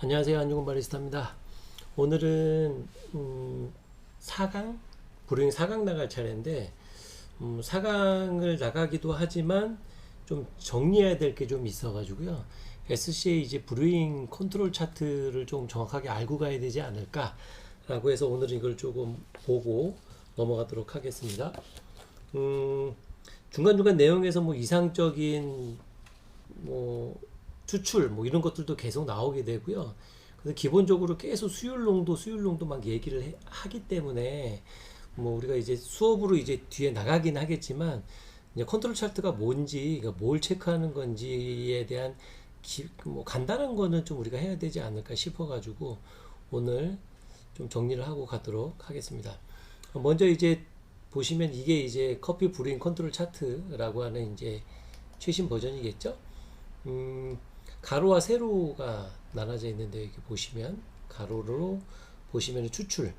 안녕하세요. 안중근 바리스타입니다. 오늘은 4강? 브루잉 4강 나갈 차례인데 4강을 나가기도 하지만 좀 정리해야 될 게 좀 있어가지고요. SCA 이제 브루잉 컨트롤 차트를 좀 정확하게 알고 가야 되지 않을까라고 해서 오늘은 이걸 조금 보고 넘어가도록 하겠습니다. 중간중간 내용에서 뭐 이상적인 뭐 추출 뭐 이런 것들도 계속 나오게 되고요. 그래서 기본적으로 계속 수율 농도 막 하기 때문에 뭐 우리가 이제 수업으로 이제 뒤에 나가긴 하겠지만 이제 컨트롤 차트가 뭔지 그러니까 뭘 체크하는 건지에 대한 뭐 간단한 거는 좀 우리가 해야 되지 않을까 싶어가지고 오늘 좀 정리를 하고 가도록 하겠습니다. 먼저 이제 보시면 이게 이제 커피 브루잉 컨트롤 차트라고 하는 이제 최신 버전이겠죠. 가로와 세로가 나눠져 있는데 이렇게 보시면 가로로 보시면 추출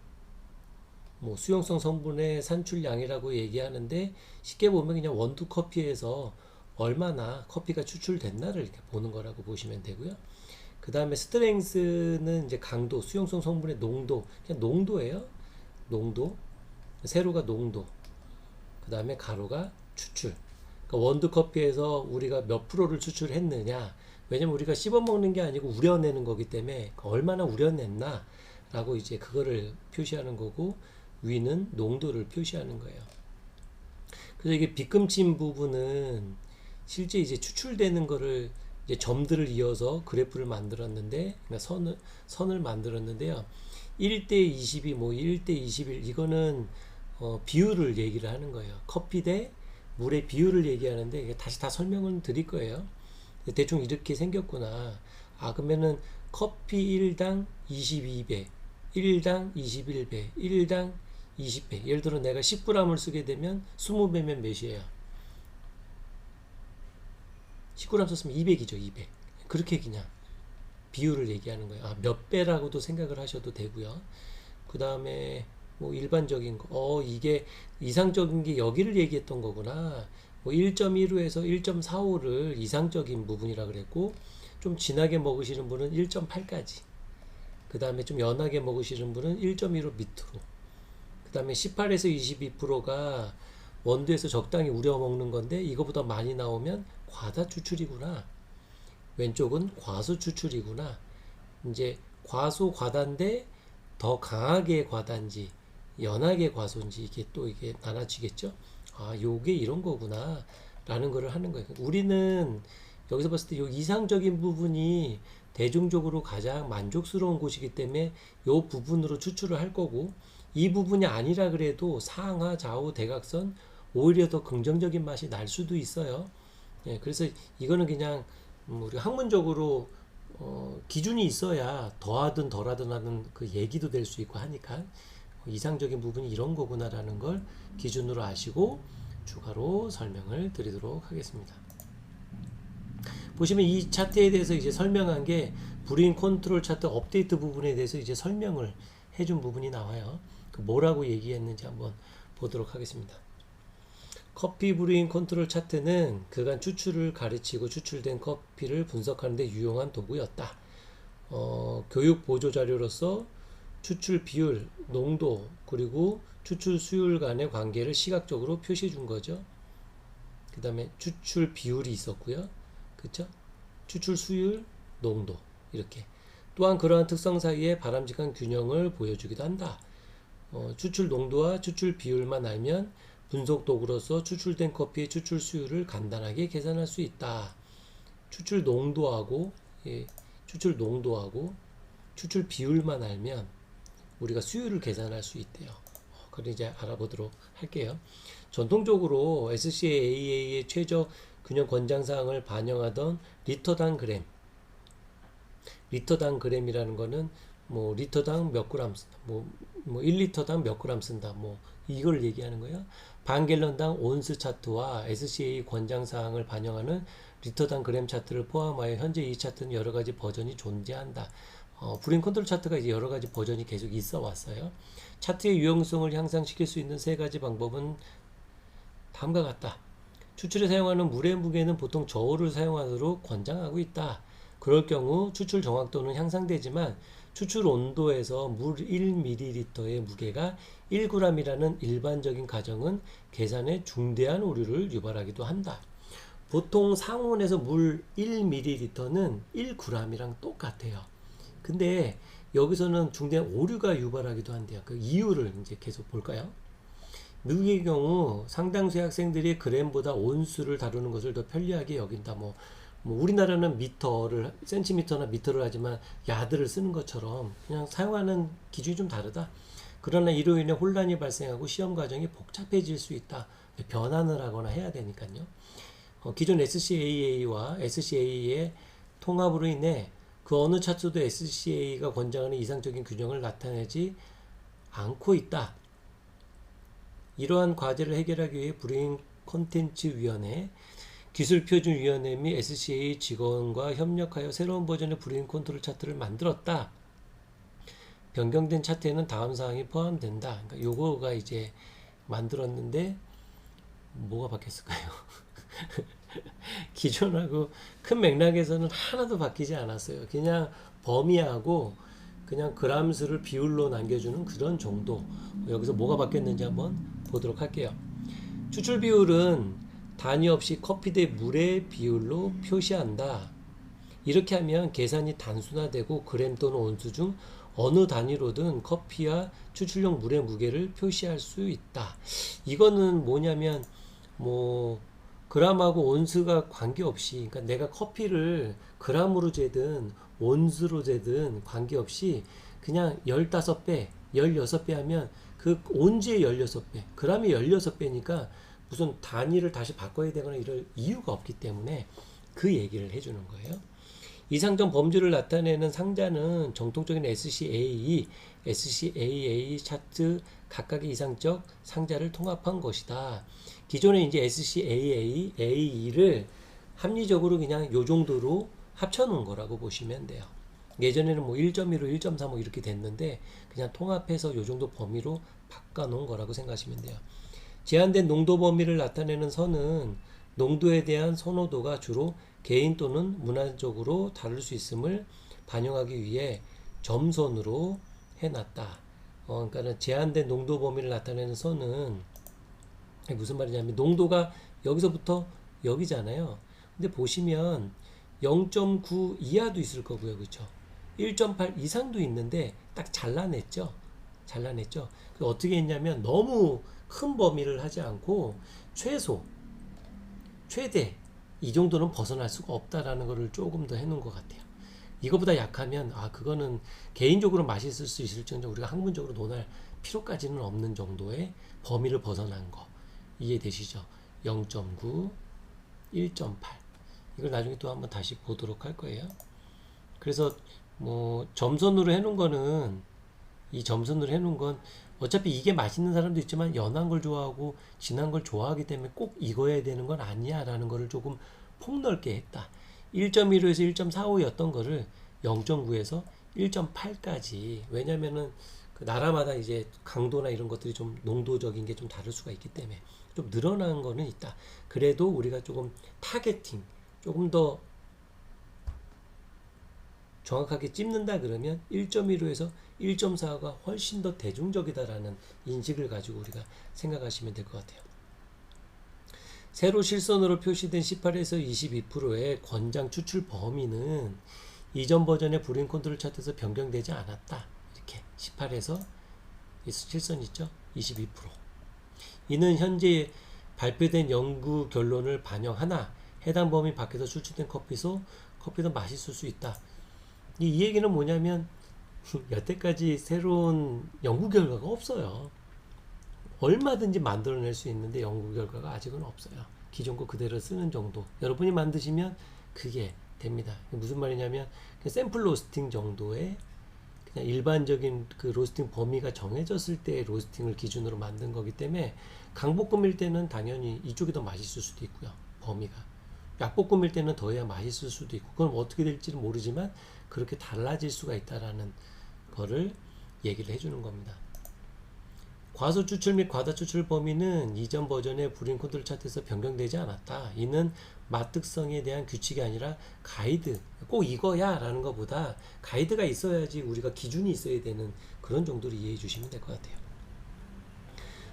뭐 수용성 성분의 산출량이라고 얘기하는데 쉽게 보면 그냥 원두 커피에서 얼마나 커피가 추출됐나를 이렇게 보는 거라고 보시면 되고요. 그 다음에 스트렝스는 이제 강도, 수용성 성분의 농도, 그냥 농도예요. 농도, 세로가 농도, 그 다음에 가로가 추출. 그러니까 원두 커피에서 우리가 몇 프로를 추출했느냐. 왜냐면 우리가 씹어 먹는 게 아니고 우려내는 거기 때문에 얼마나 우려냈나 라고 이제 그거를 표시하는 거고 위는 농도를 표시하는 거예요. 그래서 이게 빗금친 부분은 실제 이제 추출되는 거를 이제 점들을 이어서 그래프를 만들었는데 그러니까 선을 만들었는데요. 1대 22, 뭐 1대 21 이거는 비율을 얘기를 하는 거예요. 커피 대 물의 비율을 얘기하는데 이게 다시 다 설명을 드릴 거예요. 대충 이렇게 생겼구나. 아, 그러면은 커피 1당 22배, 1당 21배, 1당 20배. 예를 들어 내가 10g을 쓰게 되면 20배면 몇이에요? 10g 썼으면 200이죠, 200. 그렇게 그냥 비율을 얘기하는 거예요. 아, 몇 배라고도 생각을 하셔도 되고요. 그 다음에 뭐 일반적인 거, 이게 이상적인 게 여기를 얘기했던 거구나. 뭐 1.15에서 1.45를 이상적인 부분이라 그랬고, 좀 진하게 먹으시는 분은 1.8까지. 그 다음에 좀 연하게 먹으시는 분은 1.15 밑으로. 그 다음에 18에서 22%가 원두에서 적당히 우려 먹는 건데, 이거보다 많이 나오면 과다 추출이구나. 왼쪽은 과소 추출이구나. 이제 과소 과다인데 더 강하게 과다인지 연하게 과소인지 이게 또 이게 나눠지겠죠. 아, 요게 이런 거구나 라는 거를 하는 거예요. 우리는 여기서 봤을 때 요 이상적인 부분이 대중적으로 가장 만족스러운 곳이기 때문에 요 부분으로 추출을 할 거고 이 부분이 아니라 그래도 상하 좌우 대각선 오히려 더 긍정적인 맛이 날 수도 있어요. 예, 그래서 이거는 그냥 우리 학문적으로 기준이 있어야 더하든 덜하든 하는 그 얘기도 될 수 있고 하니까 이상적인 부분이 이런 거구나라는 걸 기준으로 아시고 추가로 설명을 드리도록 하겠습니다. 보시면 이 차트에 대해서 이제 설명한 게 브루잉 컨트롤 차트 업데이트 부분에 대해서 이제 설명을 해준 부분이 나와요. 그 뭐라고 얘기했는지 한번 보도록 하겠습니다. 커피 브루잉 컨트롤 차트는 그간 추출을 가르치고 추출된 커피를 분석하는 데 유용한 도구였다. 교육 보조 자료로서 추출 비율, 농도, 그리고 추출 수율 간의 관계를 시각적으로 표시해 준 거죠. 그 다음에 추출 비율이 있었고요. 그쵸? 추출 수율, 농도, 이렇게. 또한 그러한 특성 사이에 바람직한 균형을 보여주기도 한다. 추출 농도와 추출 비율만 알면 분석 도구로서 추출된 커피의 추출 수율을 간단하게 계산할 수 있다. 추출 농도하고 추출 비율만 알면 우리가 수율을 계산할 수 있대요. 그걸 이제 알아보도록 할게요. 전통적으로 SCAA의 최저 균형 권장사항을 반영하던 리터당 그램이라는 거는 뭐 리터당 몇 그램 쓴다. 뭐 1리터당 몇 그램 쓴다. 뭐 이걸 얘기하는 거예요. 반갤런당 온스 차트와 SCA 권장 사항을 반영하는 리터당 그램 차트를 포함하여 현재 이 차트는 여러 가지 버전이 존재한다. 브루잉 컨트롤 차트가 이제 여러 가지 버전이 계속 있어 왔어요. 차트의 유용성을 향상시킬 수 있는 세 가지 방법은 다음과 같다. 추출에 사용하는 물의 무게는 보통 저울을 사용하도록 권장하고 있다. 그럴 경우 추출 정확도는 향상되지만 추출 온도에서 물 1ml의 무게가 1g이라는 일반적인 가정은 계산에 중대한 오류를 유발하기도 한다. 보통 상온에서 물 1ml는 1g이랑 똑같아요. 근데 여기서는 중대한 오류가 유발하기도 한대요. 그 이유를 이제 계속 볼까요? 미국의 경우 상당수의 학생들이 그램보다 온수를 다루는 것을 더 편리하게 여긴다. 뭐 우리나라는 미터를 센티미터나 미터를 하지만 야드를 쓰는 것처럼 그냥 사용하는 기준이 좀 다르다. 그러나 이로 인해 혼란이 발생하고 시험 과정이 복잡해질 수 있다. 변환을 하거나 해야 되니까요. 기존 SCAA와 SCA의 통합으로 인해 그 어느 차트도 SCA가 권장하는 이상적인 균형을 나타내지 않고 있다. 이러한 과제를 해결하기 위해 브레인 컨텐츠위원회, 기술표준위원회 및 SCA 직원과 협력하여 새로운 버전의 브레인 컨트롤 차트를 만들었다. 변경된 차트에는 다음 사항이 포함된다. 그러니까 요거가 이제 만들었는데 뭐가 바뀌었을까요? 기존하고 큰 맥락에서는 하나도 바뀌지 않았어요. 그냥 범위하고 그냥 그람수를 비율로 남겨주는 그런 정도. 여기서 뭐가 바뀌었는지 한번 보도록 할게요. 추출 비율은 단위 없이 커피 대 물의 비율로 표시한다. 이렇게 하면 계산이 단순화되고 그램 또는 온수 중 어느 단위로든 커피와 추출용 물의 무게를 표시할 수 있다. 이거는 뭐냐면 뭐 그람하고 온수가 관계없이, 그러니까 내가 커피를 그람으로 재든 온수로 재든 관계없이 그냥 15배, 16배 하면 그 온지의 16배, 그람이 16배니까 무슨 단위를 다시 바꿔야 되거나 이럴 이유가 없기 때문에 그 얘기를 해주는 거예요. 이상적 범주를 나타내는 상자는 정통적인 SCAE, SCAA 차트 각각의 이상적 상자를 통합한 것이다. 기존에 이제 SCAA, AE를 합리적으로 그냥 요 정도로 합쳐놓은 거라고 보시면 돼요. 예전에는 뭐 1.15, 1.35 이렇게 됐는데 그냥 통합해서 요 정도 범위로 바꿔놓은 거라고 생각하시면 돼요. 제한된 농도 범위를 나타내는 선은 농도에 대한 선호도가 주로 개인 또는 문화적으로 다를 수 있음을 반영하기 위해 점선으로 해놨다. 그러니까 제한된 농도 범위를 나타내는 선은 무슨 말이냐면 농도가 여기서부터 여기잖아요. 근데 보시면 0.9 이하도 있을 거고요. 그렇죠? 1.8 이상도 있는데 딱 잘라냈죠. 잘라냈죠. 어떻게 했냐면 너무 큰 범위를 하지 않고 최대 이 정도는 벗어날 수가 없다라는 것을 조금 더 해놓은 것 같아요. 이거보다 약하면 그거는 개인적으로 맛있을 수 있을지언정 우리가 학문적으로 논할 필요까지는 없는 정도의 범위를 벗어난 거 이해되시죠? 0.9, 1.8 이걸 나중에 또 한번 다시 보도록 할 거예요. 그래서 뭐 점선으로 해놓은 거는 이 점선으로 해놓은 건 어차피 이게 맛있는 사람도 있지만 연한 걸 좋아하고 진한 걸 좋아하기 때문에 꼭 익어야 되는 건 아니야 라는 거를 조금 폭넓게 했다. 1.15에서 1.45였던 거를 0.9에서 1.8까지 왜냐면은 그 나라마다 이제 강도나 이런 것들이 좀 농도적인 게 좀 다를 수가 있기 때문에 좀 늘어난 거는 있다. 그래도 우리가 조금 타겟팅 조금 더 정확하게 찝는다 그러면 1.15에서 1.4가 훨씬 더 대중적이다라는 인식을 가지고 우리가 생각하시면 될 것 같아요. 세로 실선으로 표시된 18에서 22%의 권장 추출 범위는 이전 버전의 브레인 컨트롤 차트에서 변경되지 않았다. 이렇게 18에서 실선 있죠? 22%. 이는 현재 발표된 연구 결론을 반영하나 해당 범위 밖에서 추출된 커피도 맛있을 수 있다. 이 얘기는 뭐냐면 여태까지 새로운 연구 결과가 없어요. 얼마든지 만들어낼 수 있는데 연구 결과가 아직은 없어요. 기존 거 그대로 쓰는 정도. 여러분이 만드시면 그게 됩니다. 무슨 말이냐면 샘플 로스팅 정도의 그냥 일반적인 그 로스팅 범위가 정해졌을 때 로스팅을 기준으로 만든 거기 때문에 강볶음일 때는 당연히 이쪽이 더 맛있을 수도 있고요. 범위가. 약볶음일 때는 더 해야 맛있을 수도 있고 그건 어떻게 될지는 모르지만 그렇게 달라질 수가 있다라는 거를 얘기를 해주는 겁니다. 과소 추출 및 과다 추출 범위는 이전 버전의 불임 컨트롤 차트에서 변경되지 않았다. 이는 맛 특성에 대한 규칙이 아니라 가이드, 꼭 이거야 라는 것보다 가이드가 있어야지 우리가 기준이 있어야 되는 그런 정도로 이해해 주시면 될 것 같아요.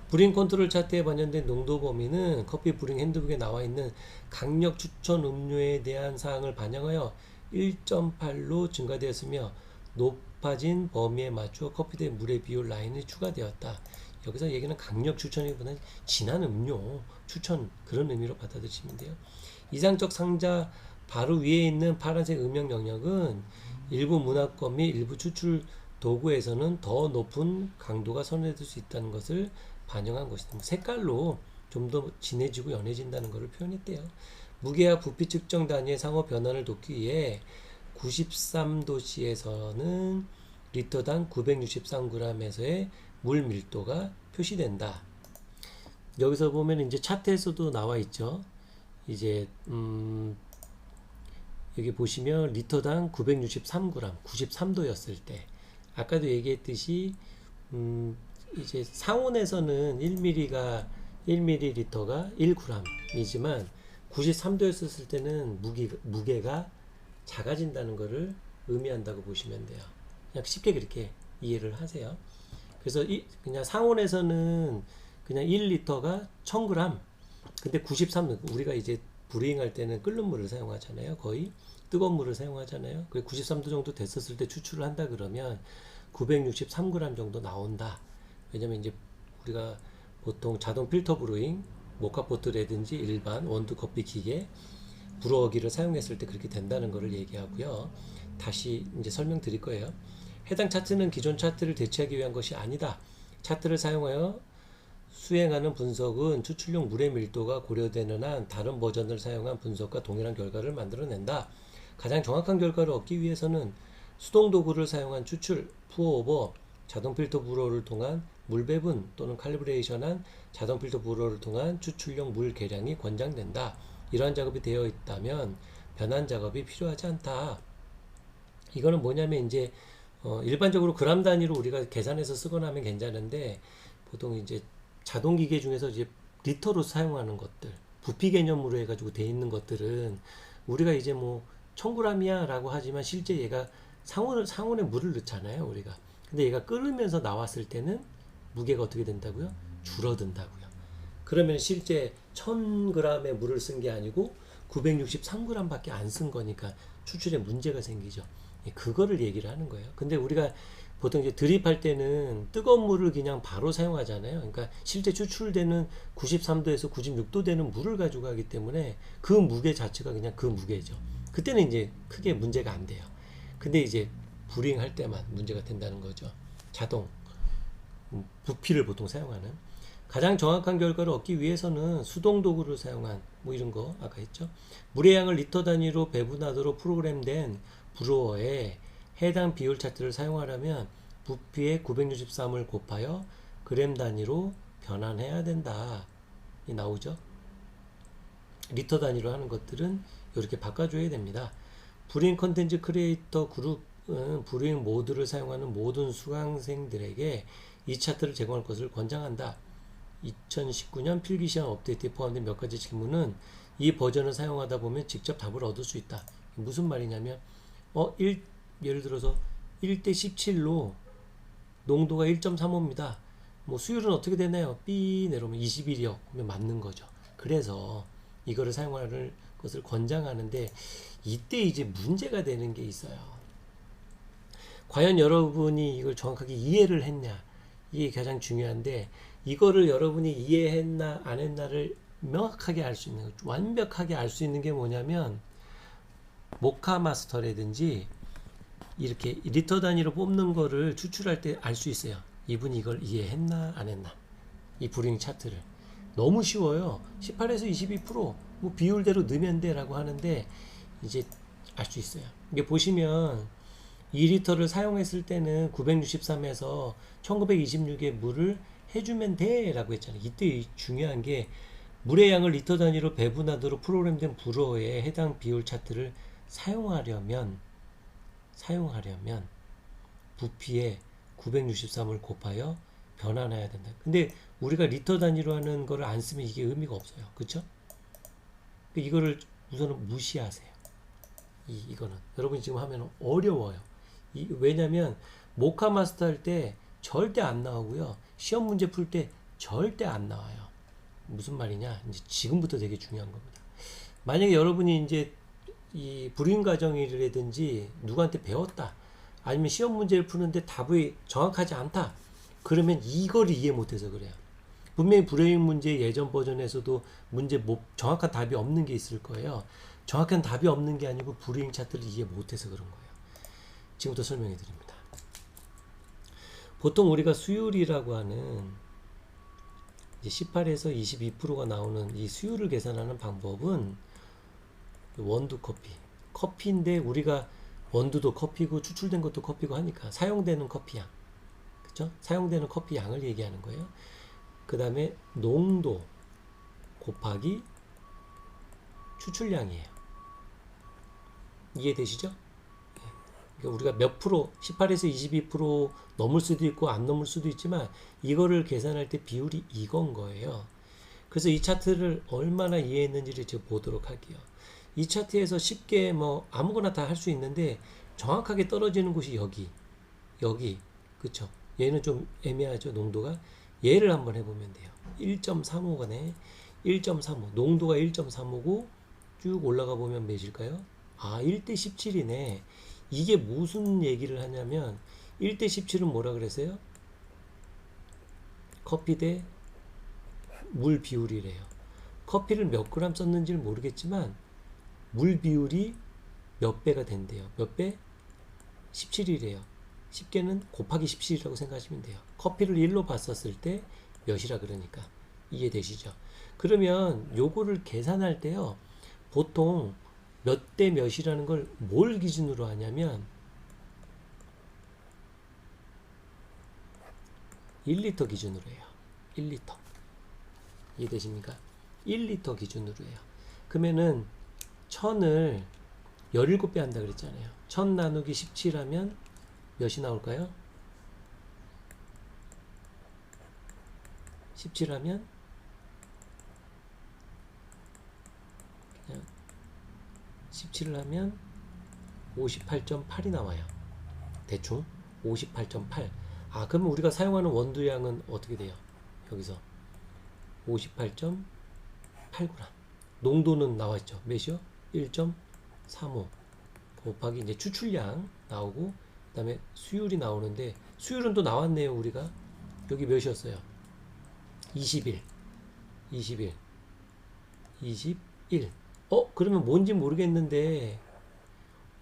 브링 컨트롤 차트에 반영된 농도 범위는 커피 브링 핸드북에 나와 있는 강력 추천 음료에 대한 사항을 반영하여 1.8로 증가되었으며 높아진 범위에 맞추어 커피 대 물의 비율 라인이 추가되었다. 여기서 얘기는 강력 추천이보다는 진한 음료 추천 그런 의미로 받아들이시면 돼요. 이상적 상자 바로 위에 있는 파란색 음영 영역은 일부 문화권 및 일부 추출 도구에서는 더 높은 강도가 선회될 수 있다는 것을 반영한 것이다. 색깔로 좀 더 진해지고 연해진다는 것을 표현했대요. 무게와 부피 측정 단위의 상호 변화를 돕기 위해 93도씨에서는 리터당 963g에서의 물 밀도가 표시된다. 여기서 보면 이제 차트에서도 나와 있죠. 이제 여기 보시면 리터당 963g, 93도였을 때 아까도 얘기했듯이 이제 상온에서는 1ml가 1ml가 1g이지만 93도였을 때는 무게가 작아진다는 것을 의미한다고 보시면 돼요. 그냥 쉽게 그렇게 이해를 하세요. 그래서 그냥 상온에서는 그냥 1리터가 1000g. 근데 93도 우리가 이제 브루잉할 때는 끓는 물을 사용하잖아요. 거의 뜨거운 물을 사용하잖아요. 93도 정도 됐었을 때 추출을 한다 그러면 963g 정도 나온다. 왜냐면 이제 우리가 보통 자동 필터 브루잉, 모카포트라든지 일반 원두 커피 기계, 브루어기를 사용했을 때 그렇게 된다는 것을 얘기하고요. 다시 이제 설명드릴 거예요. 해당 차트는 기존 차트를 대체하기 위한 것이 아니다. 차트를 사용하여 수행하는 분석은 추출용 물의 밀도가 고려되는 한 다른 버전을 사용한 분석과 동일한 결과를 만들어낸다. 가장 정확한 결과를 얻기 위해서는 수동 도구를 사용한 추출, 푸어오버, 자동 필터 브루어를 통한 물 배분 또는 칼리브레이션한 자동 필터 브루어를 통한 추출용 물 계량이 권장된다. 이러한 작업이 되어 있다면 변환 작업이 필요하지 않다. 이거는 뭐냐면 이제 일반적으로 그람 단위로 우리가 계산해서 쓰거나 하면 괜찮은데 보통 이제 자동 기계 중에서 이제 리터로 사용하는 것들, 부피 개념으로 해가지고 돼 있는 것들은 우리가 이제 뭐 1000g이야 라고 하지만 실제 얘가 상온에 물을 넣잖아요, 우리가. 근데 얘가 끓으면서 나왔을 때는 무게가 어떻게 된다고요? 줄어든다고요. 그러면 실제 1000g의 물을 쓴 게 아니고 963g 밖에 안 쓴 거니까 추출에 문제가 생기죠. 그거를 얘기를 하는 거예요. 근데 우리가 보통 이제 드립할 때는 뜨거운 물을 그냥 바로 사용하잖아요. 그러니까 실제 추출되는 93도에서 96도 되는 물을 가지고 가기 때문에 그 무게 자체가 그냥 그 무게죠. 그때는 이제 크게 문제가 안 돼요. 근데 이제 브루잉 할 때만 문제가 된다는 거죠. 자동 부피를 보통 사용하는. 가장 정확한 결과를 얻기 위해서는 수동 도구를 사용한 뭐 이런 거 아까 했죠. 물의 양을 리터 단위로 배분하도록 프로그램된 브루어에 해당 비율 차트를 사용하려면 부피의 963을 곱하여 그램 단위로 변환해야 된다. 이 나오죠. 리터 단위로 하는 것들은 이렇게 바꿔줘야 됩니다. 브루잉 컨텐츠 크리에이터 그룹은 브루잉 모드를 사용하는 모든 수강생들에게 이 차트를 제공할 것을 권장한다. 2019년 필기시험 업데이트에 포함된 몇 가지 질문은 이 버전을 사용하다 보면 직접 답을 얻을 수 있다. 무슨 말이냐면 예를 들어서 1대 17로 농도가 1.35입니다. 뭐 수율은 어떻게 되나요? B 내려오면 21이요. 그러면 맞는 거죠. 그래서 이거를 사용하는 것을 권장하는데 이때 이제 문제가 되는 게 있어요. 과연 여러분이 이걸 정확하게 이해를 했냐? 이게 가장 중요한데 이거를 여러분이 이해했나 안 했나를 명확하게 알 수 있는 거, 완벽하게 알 수 있는 게 뭐냐면 모카 마스터라든지 이렇게 리터 단위로 뽑는 거를 추출할 때 알 수 있어요. 이분이 이걸 이해했나 안 했나. 이 브루잉 차트를. 너무 쉬워요. 18에서 22%뭐 비율대로 넣으면 돼 라고 하는데 이제 알 수 있어요. 이게 보시면 2리터를 사용했을 때는 963에서 1926의 물을 해주면 돼 라고 했잖아요. 이때 중요한 게 물의 양을 리터 단위로 배분하도록 프로그램된 브루어에 해당 비율 차트를 사용하려면 부피에 963을 곱하여 변환해야 된다. 근데 우리가 리터 단위로 하는 거를 안 쓰면 이게 의미가 없어요. 그쵸? 이거를 우선은 무시하세요. 이거는 여러분이 지금 하면 어려워요. 왜냐면 모카 마스터 할 때 절대 안 나오고요. 시험 문제 풀 때 절대 안 나와요. 무슨 말이냐? 이제 지금부터 되게 중요한 겁니다. 만약에 여러분이 이제 이 불임 가정이라든지 누구한테 배웠다, 아니면 시험 문제를 푸는데 답이 정확하지 않다, 그러면 이걸 이해 못해서 그래요. 분명히 불임 문제 예전 버전에서도 문제 정확한 답이 없는 게 있을 거예요. 정확한 답이 없는 게 아니고 불임 차트를 이해 못해서 그런 거예요. 지금부터 설명해 드립니다. 보통 우리가 수율이라고 하는 18에서 22%가 나오는 이 수율을 계산하는 방법은 원두 커피인데 우리가 원두도 커피고 추출된 것도 커피고 하니까 사용되는 커피양, 그쵸? 사용되는 커피 양을 얘기하는 거예요. 그 다음에 농도 곱하기 추출량이에요. 이해되시죠? 그러니까 우리가 몇 프로, 18에서 22% 넘을 수도 있고 안 넘을 수도 있지만 이거를 계산할 때 비율이 이건 거예요. 그래서 이 차트를 얼마나 이해했는지를 지금 보도록 할게요. 이 차트에서 쉽게 뭐 아무거나 다 할 수 있는데 정확하게 떨어지는 곳이 여기, 그쵸? 얘는 좀 애매하죠, 농도가. 얘를 한번 해보면 돼요. 1.35가네. 1.35. 농도가 1.35고 쭉 올라가 보면 몇일까요? 1대 17이네. 이게 무슨 얘기를 하냐면 1대 17은 뭐라 그랬어요? 커피 대 물 비율이래요. 커피를 몇 그램 썼는지는 모르겠지만 물 비율이 몇 배가 된대요. 몇 배? 17이래요. 10개는 곱하기 17이라고 생각하시면 돼요. 커피를 1로 봤었을 때 몇이라 그러니까. 이해되시죠? 그러면 요거를 계산할 때요, 보통 몇 대 몇이라는 걸 뭘 기준으로 하냐면 1리터 기준으로 해요. 1리터. 이해되십니까? 1리터 기준으로 해요. 그러면은 1000을 17배 한다 그랬잖아요. 1000 나누기 17 하면 몇이 나올까요? 17 하면 그냥 17을 하면 58.8이 나와요. 대충 58.8. 그러면 우리가 사용하는 원두량은 어떻게 돼요? 여기서 58.8g. 농도는 나와있죠. 몇이요? 1.35 곱하기 이제 추출량 나오고, 그 다음에 수율이 나오는데, 수율은 또 나왔네요. 우리가 여기 몇이었어요? 21. 그러면 뭔지 모르겠는데,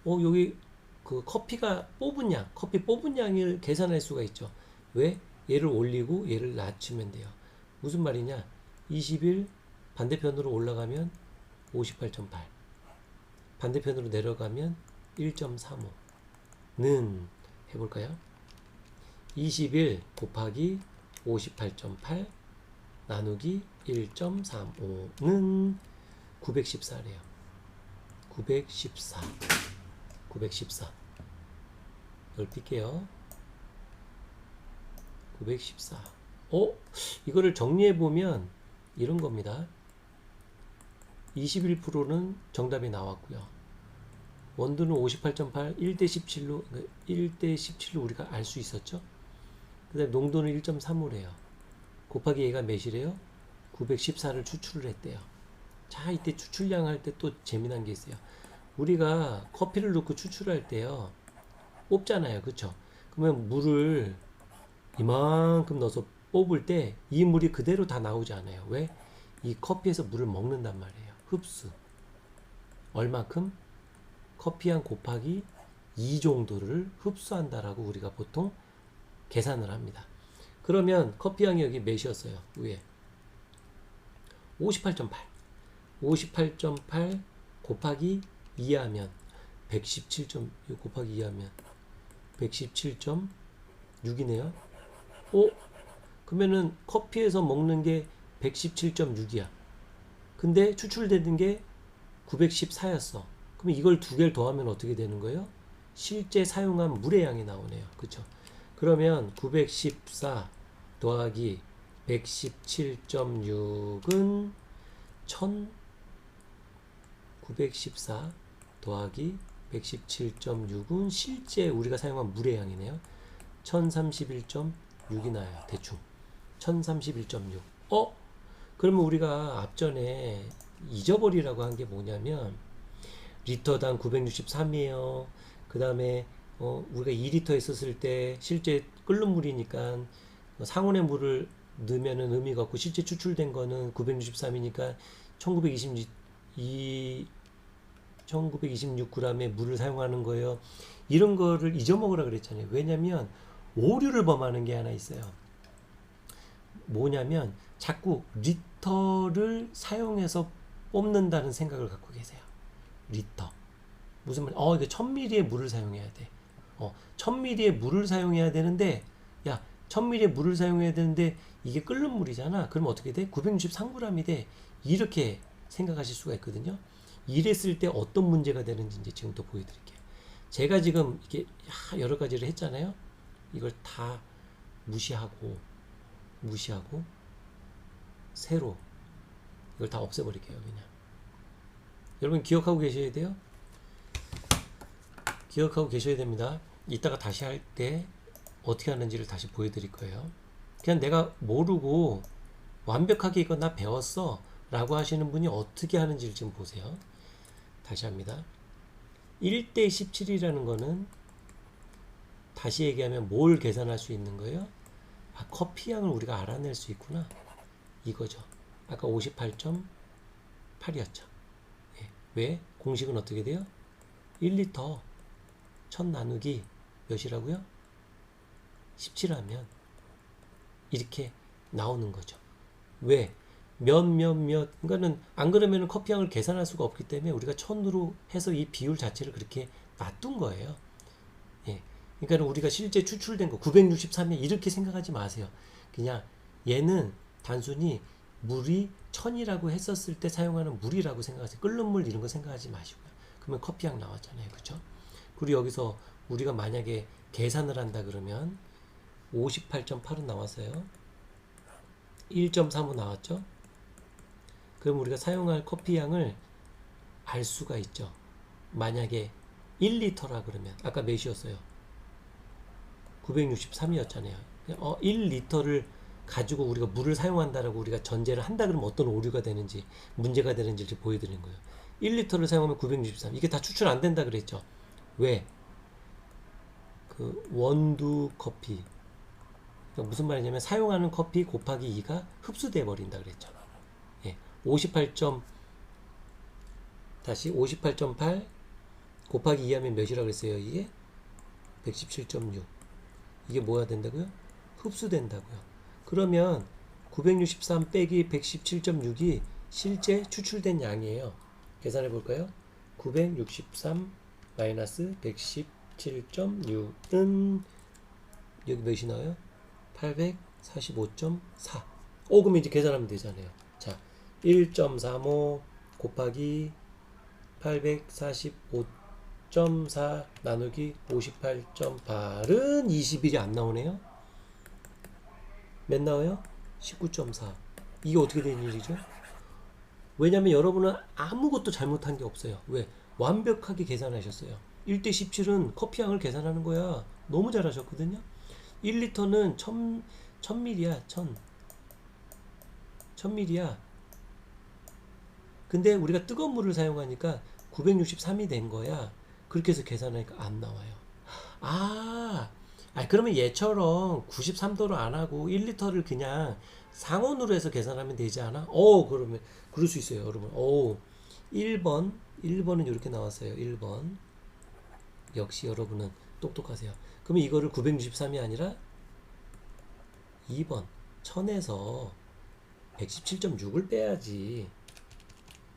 여기 그 커피가 뽑은 양, 커피 뽑은 양을 계산할 수가 있죠. 왜? 얘를 올리고 얘를 낮추면 돼요. 무슨 말이냐? 21 반대편으로 올라가면 58.8, 반대편으로 내려가면 1.35는 해볼까요? 21 곱하기 58.8 나누기 1.35는 914래요. 914 넓힐게요. 914. 이거를 정리해보면 이런 겁니다. 21%는 정답이 나왔고요. 원두는 58.8, 1대 17로 우리가 알 수 있었죠. 그 다음에 농도는 1.35래요. 곱하기 얘가 몇이래요? 914를 추출을 했대요. 자, 이때 추출량 할 때 또 재미난 게 있어요. 우리가 커피를 넣고 추출할 때요, 뽑잖아요. 그쵸? 그러면 물을 이만큼 넣어서 뽑을 때 이 물이 그대로 다 나오지 않아요. 왜? 이 커피에서 물을 먹는단 말이에요. 흡수. 얼마큼? 커피향 곱하기 2 정도를 흡수한다라고 우리가 보통 계산을 합니다. 그러면 커피향이 여기 몇이었어요? 위에 58.8 곱하기 2 하면 117. 곱하기 2 하면 117.6이네요. 그러면은 커피에서 먹는 게 117.6이야. 근데 추출되는 게 914였어. 그럼 이걸 두 개를 더하면 어떻게 되는 거예요? 실제 사용한 물의 양이 나오네요. 그쵸? 그러면 914 더하기 117.6은 1914 더하기 117.6은 실제 우리가 사용한 물의 양이네요. 1031.6이 나요. 대충 1031.6. 그러면 우리가 앞전에 잊어버리라고 한 게 뭐냐면 리터당 963이에요. 그 다음에 우리가 2리터 했었을 때 실제 끓는 물이니까 상온의 물을 넣으면은 의미가 없고 실제 추출된 거는 963이니까 1926g의 물을 사용하는 거예요. 이런 거를 잊어먹으라 그랬잖아요. 왜냐면 오류를 범하는 게 하나 있어요. 뭐냐면 자꾸 리터를 사용해서 뽑는다는 생각을 갖고 계세요. 리터. 무슨 말? 이거 1000ml의 물을 사용해야 돼. 1000ml의 물을 사용해야 되는데, 야, 1000ml의 물을 사용해야 되는데, 이게 끓는 물이잖아. 그러면 어떻게 돼? 963g이 돼. 이렇게 생각하실 수가 있거든요. 이랬을 때 어떤 문제가 되는지 이제 지금 또 보여드릴게요. 제가 지금 이게 여러 가지를 했잖아요. 이걸 다 무시하고, 새로, 이걸 다 없애버릴게요, 그냥. 여러분 기억하고 계셔야 돼요. 기억하고 계셔야 됩니다. 이따가 다시 할 때 어떻게 하는지를 다시 보여드릴 거예요. 그냥 내가 모르고 완벽하게 이거 나 배웠어 라고 하시는 분이 어떻게 하는지를 지금 보세요. 다시 합니다. 1대 17이라는 거는 다시 얘기하면 뭘 계산할 수 있는 거예요? 커피향을 우리가 알아낼 수 있구나. 이거죠. 아까 58.8이었죠. 왜? 공식은 어떻게 돼요? 1리터 1000 나누기 몇이라고요? 17하면 이렇게 나오는 거죠. 왜? 그러니까는 안 그러면 커피향을 계산할 수가 없기 때문에 우리가 1000으로 해서 이 비율 자체를 그렇게 놔둔 거예요. 그러니까 우리가 실제 추출된 거 963에 이렇게 생각하지 마세요. 그냥 얘는 단순히 물이 1000이라고 했었을 때 사용하는 물이라고 생각하세요. 끓는 물 이런 거 생각하지 마시고요. 그러면 커피향 나왔잖아요. 그렇죠? 그리고 여기서 우리가 만약에 계산을 한다 그러면 58.8은 나왔어요. 1.35 나왔죠? 그럼 우리가 사용할 커피향을 알 수가 있죠. 만약에 1리터라 그러면 아까 몇이었어요? 963이었잖아요. 1리터를 가지고 우리가 물을 사용한다라고 우리가 전제를 한다 그러면 어떤 오류가 되는지 문제가 되는지를 보여드리는 거예요. 1리터를 사용하면 963. 이게 다 추출 안 된다 그랬죠. 왜? 그 원두 커피. 그러니까 무슨 말이냐면 사용하는 커피 곱하기 2가 흡수돼 버린다 그랬죠. 58.8 곱하기 2 하면 몇이라고 그랬어요? 이게 117.6. 이게 뭐야 된다고요? 흡수된다고요. 그러면 963 빼기 117.6이 실제 추출된 양이에요. 계산해 볼까요? 963 마이너스 117.6은 여기 몇이 나와요? 845.4. 그럼 이제 계산하면 되잖아요. 자, 1.35 곱하기 845.4 나누기 58.8은 21이 안 나오네요. 몇 나와요? 19.4. 이게 어떻게 된 일이죠? 왜냐면 여러분은 아무것도 잘못한 게 없어요. 왜? 완벽하게 계산하셨어요. 1대 17은 커피향을 계산하는 거야. 너무 잘하셨거든요. 1리터는 1000ml야. 1000ml야. 근데 우리가 뜨거운 물을 사용하니까 963이 된 거야. 그렇게 해서 계산하니까 안 나와요. 그러면 얘처럼 93도로 안 하고 1리터를 그냥 상온으로 해서 계산하면 되지 않아? 그러면 그럴 수 있어요, 여러분. 1번은 이렇게 나왔어요. 1번. 역시 여러분은 똑똑하세요. 그러면 이거를 963이 아니라 2번 1000에서 117.6을 빼야지.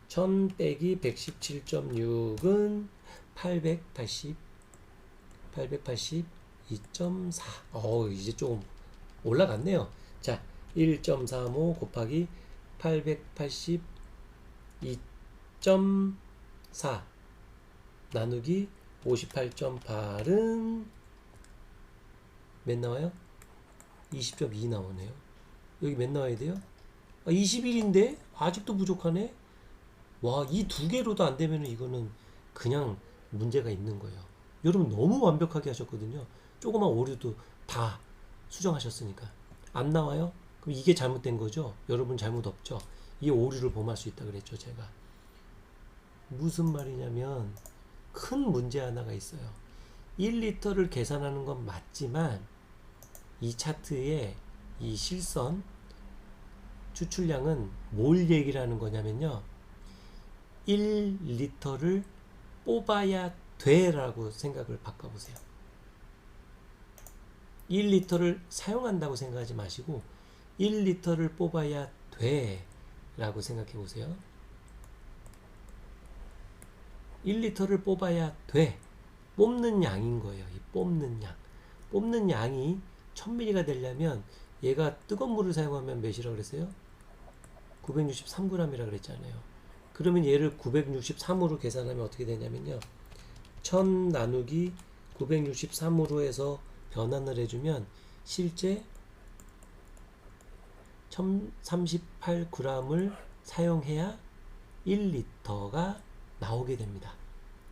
1000 빼기 117.6은 882.4. 이제 조금 올라갔네요. 자, 1.35 곱하기 882.4 나누기 58.8은 몇 나와요? 20.2 나오네요. 여기 몇 나와야 돼요? 21인데 아직도 부족하네. 와, 이 두 개로도 안 되면 이거는 그냥 문제가 있는 거예요. 여러분 너무 완벽하게 하셨거든요. 조그만 오류도 다 수정하셨으니까. 안 나와요? 그럼 이게 잘못된 거죠? 여러분 잘못 없죠? 이 오류를 범할 수 있다 그랬죠, 제가. 무슨 말이냐면 큰 문제 하나가 있어요. 1리터를 계산하는 건 맞지만 이 차트의 이 실선 추출량은 뭘 얘기를 하는 거냐면요. 1리터를 뽑아야 돼라고 생각을 바꿔보세요. 1리터를 사용한다고 생각하지 마시고 1리터를 뽑아야 돼라고 생각해 보세요. 1리터를 뽑아야 돼. 뽑는 양인 거예요. 이 뽑는 양. 뽑는 양이 1000ml가 되려면 얘가 뜨거운 물을 사용하면 몇이라고 그랬어요? 963g이라고 그랬잖아요. 그러면 얘를 963으로 계산하면 어떻게 되냐면요. 1000 나누기 963으로 해서 변환을 해주면 실제 1038g을 사용해야 1리터가 나오게 됩니다.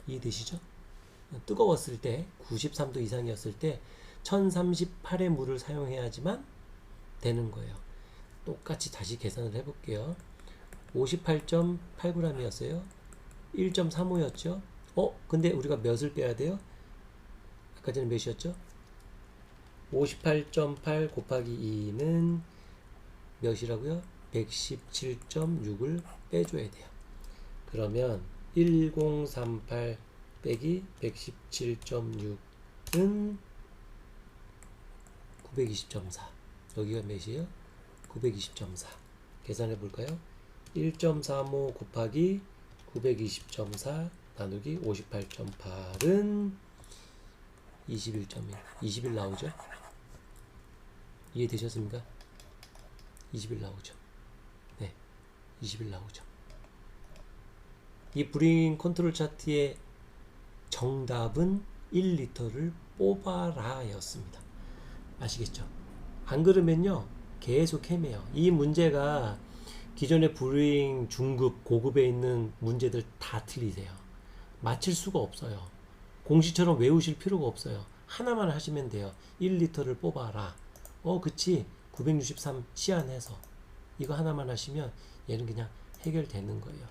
이해되시죠? 뜨거웠을 때 93도 이상이었을 때 1038의 물을 사용해야지만 되는 거예요. 똑같이 다시 계산을 해볼게요. 58.8g이었어요. 1.35였죠. 근데 우리가 몇을 빼야 돼요? 아까 전에 몇이었죠? 58.8 곱하기 2는 몇이라고요? 117.6을 빼줘야 돼요. 그러면 1038 빼기 117.6은 920.4. 여기가 몇이에요? 920.4. 계산해 볼까요? 1.35 곱하기 920.4 나누기 58.8은 21.1. 21 나오죠? 이해되셨습니까? 21 나오죠? 네, 21 나오죠. 이 브링 컨트롤 차트의 정답은 1리터를 뽑아라 였습니다. 아시겠죠? 안 그러면요 계속 헤매요. 이 문제가 기존의 브링 중급 고급에 있는 문제들 다 틀리세요. 맞힐 수가 없어요. 공식처럼 외우실 필요가 없어요. 하나만 하시면 돼요. 1리터를 뽑아라. 그치, 963 시안해서 이거 하나만 하시면 얘는 그냥 해결되는 거예요.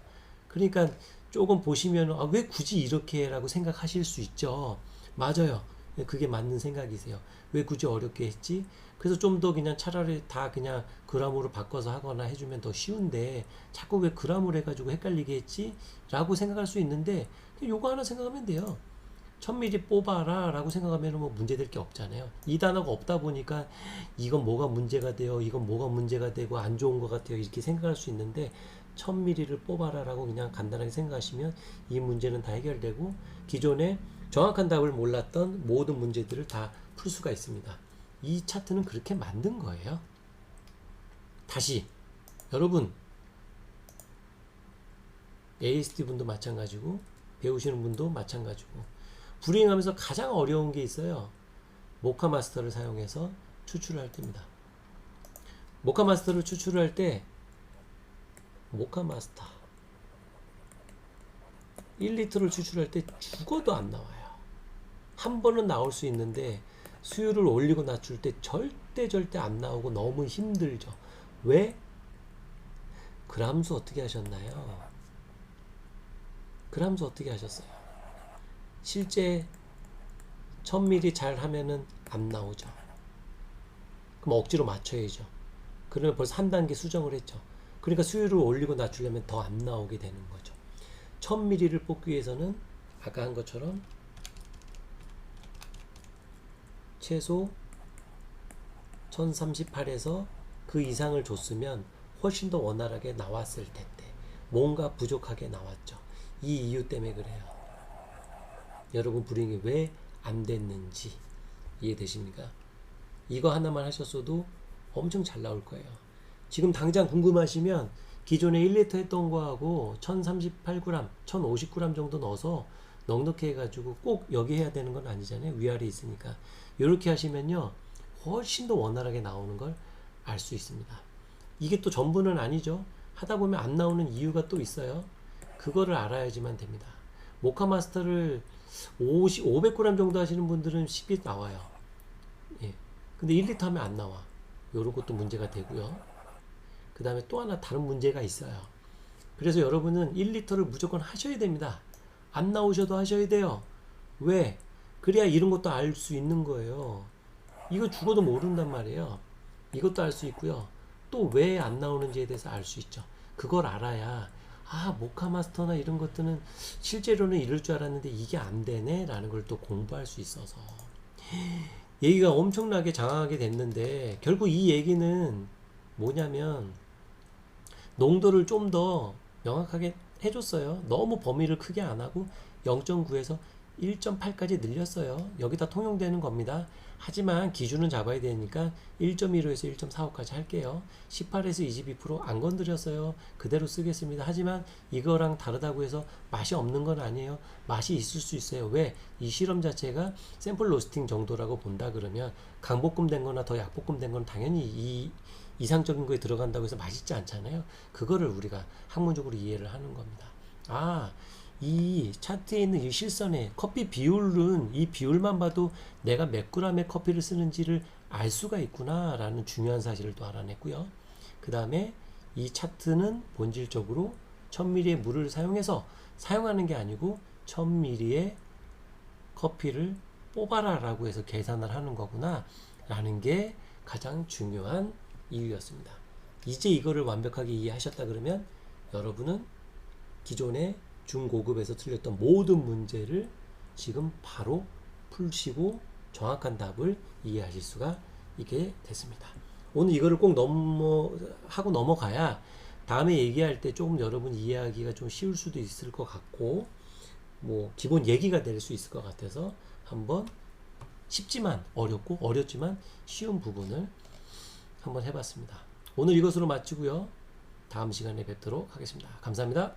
그러니까 조금 보시면 왜 굳이 이렇게 라고 생각하실 수 있죠. 맞아요. 그게 맞는 생각이세요. 왜 굳이 어렵게 했지? 그래서 좀 더 그냥 차라리 다 그냥 그람으로 바꿔서 하거나 해주면 더 쉬운데 자꾸 왜 그람으로 해가지고 헷갈리게 했지? 라고 생각할 수 있는데 요거 하나 생각하면 돼요. 1000ml 뽑아라 라고 생각하면 뭐 문제될 게 없잖아요. 이 단어가 없다 보니까 이건 뭐가 문제가 돼요, 이건 뭐가 문제가 되고 안 좋은 것 같아요 이렇게 생각할 수 있는데 1000ml를 뽑아라 라고 그냥 간단하게 생각하시면 이 문제는 다 해결되고 기존에 정확한 답을 몰랐던 모든 문제들을 다 풀 수가 있습니다. 이 차트는 그렇게 만든 거예요. 다시 여러분 ASD 분도 마찬가지고 배우시는 분도 마찬가지고 브링하면서 가장 어려운 게 있어요. 모카 마스터를 사용해서 추출을 할 때입니다. 모카 마스터를 추출을 할 때 모카 마스터 1리터를 추출할 때 죽어도 안 나와요. 한 번은 나올 수 있는데 수율을 올리고 낮출 때 절대 안 나오고 너무 힘들죠. 왜? 그람수 어떻게 하셨나요? 그람수 어떻게 하셨어요? 실제 1000ml 잘 하면은 안 나오죠. 그럼 억지로 맞춰야죠. 그러면 벌써 한 단계 수정을 했죠. 그러니까 수율을 올리고 낮추려면 더 안 나오게 되는 거죠. 1000ml를 뽑기 위해서는 아까 한 것처럼 최소 1038에서 그 이상을 줬으면 훨씬 더 원활하게 나왔을 텐데 뭔가 부족하게 나왔죠. 이 이유 때문에 그래요. 여러분 브링이 왜 안 됐는지 이해되십니까? 이거 하나만 하셨어도 엄청 잘 나올 거예요. 지금 당장 궁금하시면 기존에 1리터 했던 거하고 1038g, 1050g 정도 넣어서 넉넉히 해가지고 꼭 여기 해야 되는 건 아니잖아요. 위아래 있으니까. 이렇게 하시면요 훨씬 더 원활하게 나오는 걸 알 수 있습니다. 이게 또 전부는 아니죠. 하다 보면 안 나오는 이유가 또 있어요. 그거를 알아야지만 됩니다. 모카 마스터를 500g 정도 하시는 분들은 쉽게 나와요. 예. 근데 1리터 하면 안 나와. 요런 것도 문제가 되고요. 그 다음에 또 하나 다른 문제가 있어요. 그래서 여러분은 1리터를 무조건 하셔야 됩니다. 안 나오셔도 하셔야 돼요. 왜? 그래야 이런 것도 알 수 있는 거예요. 이거 죽어도 모른단 말이에요. 이것도 알 수 있고요. 또 왜 안 나오는지에 대해서 알 수 있죠. 그걸 알아야 아, 모카 마스터나 이런 것들은 실제로는 이럴 줄 알았는데 이게 안 되네 라는 걸 또 공부할 수 있어서 얘기가 엄청나게 장황하게 됐는데 결국 이 얘기는 뭐냐면 농도를 좀 더 명확하게 해줬어요. 너무 범위를 크게 안 하고 0.9에서 1.8까지 늘렸어요. 여기다 통용되는 겁니다. 하지만 기준은 잡아야 되니까 1.15에서 1.45까지 할게요. 18에서 22%안 건드렸어요. 그대로 쓰겠습니다. 하지만 이거랑 다르다고 해서 맛이 없는 건 아니에요. 맛이 있을 수 있어요. 왜? 이 실험 자체가 샘플 로스팅 정도라고 본다 그러면 강볶음 된 거나 더 약볶음 된 건 당연히 이 이상적인 거에 들어간다고 해서 맛있지 않잖아요. 그거를 우리가 학문적으로 이해를 하는 겁니다. 아, 이 차트에 있는 이 실선에 커피 비율은 이 비율만 봐도 내가 몇 g의 커피를 쓰는지를 알 수가 있구나 라는 중요한 사실을 또 알아냈고요. 그 다음에 이 차트는 본질적으로 1000ml의 물을 사용해서 사용하는 게 아니고 1000ml의 커피를 뽑아라 라고 해서 계산을 하는 거구나 라는 게 가장 중요한 이유였습니다. 이제 이거를 완벽하게 이해하셨다 그러면 여러분은 기존의 중고급에서 틀렸던 모든 문제를 지금 바로 풀시고 정확한 답을 이해하실 수가 있게 됐습니다. 오늘 이거를 꼭 하고 넘어가야 다음에 얘기할 때 조금 여러분 이해하기가 좀 쉬울 수도 있을 것 같고 뭐 기본 얘기가 될 수 있을 것 같아서 한번 쉽지만 어렵고 어렵지만 쉬운 부분을 한번 해봤습니다. 오늘 이것으로 마치고요. 다음 시간에 뵙도록 하겠습니다. 감사합니다.